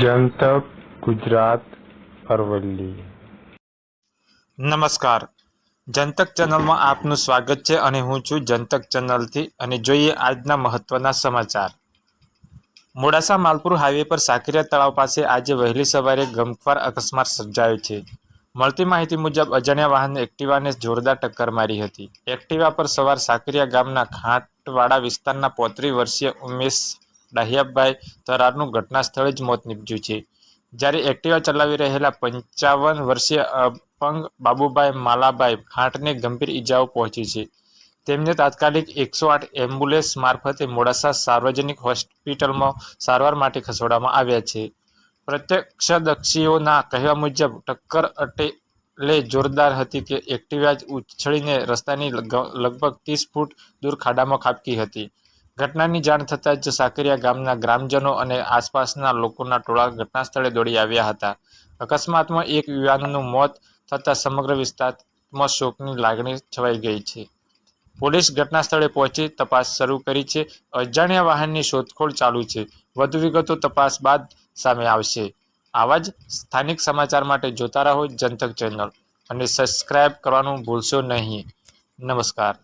જનતક ગુજરાત અરવલ્લી। નમસ્કાર, જનતક ચેનલમાં આપનું સ્વાગત છે અને હું છું જનતક ચેનલથી અને જોઈએ આજના મહત્વના સમાચાર। મોડાસા માલપુર હાઈવે પર સાકરિયા તળાવ પાસે આજે વહેલી સવારે ગમખ્વાર અકસ્માત સર્જાયો છે। મળતી માહિતી મુજબ અજાણ્યા વાહને એક્ટિવાને જોરદાર ટક્કર મારી હતી। એક્ટિવા પર સવાર સાકરિયા ગામના ખાંટવાડા વિસ્તારના 35 વર્ષીય ઉમેશ ડાહિયાભાઈ તરારનું ઘટના સ્થળે જ મોત નીપજ્યું છે, જ્યારે એક્ટિવા ચલાવી રહેલા 55 વર્ષીય અપંગ બાબુભાઈ માલાભાઈ ખાંટને ગંભીર ઈજાઓ પહોંચી છે। તેમને તાત્કાલિક 108 એમ્બ્યુલન્સ મારફતે મોડાસા સાર્વજનિક હોસ્પિટલમાં સારવાર માટે ખસેડવામાં આવ્યા છે। પ્રત્યક્ષદર્શીઓના કહેવા મુજબ ટક્કર એટલે જોરદાર હતી કે એક્ટિવા ઉછળીને રસ્તાની લગભગ 30 ફૂટ દૂર ખાડામાં ખાબકી હતી। ઘટનાની જાણ થતાં જ સાકરિયા ગામના ગ્રામજનો અને આસપાસના લોકોના ટોળા ઘટનાસ્થળે દોડી આવ્યા હતા। અકસ્માતમાં એક યુવાનનું મોત થતાં સમગ્ર વિસ્તારમાં શોકની લાગણી છવાઈ ગઈ છે। પોલીસ ઘટનાસ્થળે પહોંચી તપાસ શરૂ કરી છે। અજાણ્યા વાહનની શોધખોળ ચાલુ છે। વધુ વિગતો તપાસ બાદ સામે આવશે। આવા જ સ્થાનિક સમાચાર માટે જોતા રહો જનતક ચેનલ અને સબસ્ક્રાઇબ કરવાનું ભૂલશો નહીં। નમસ્કાર।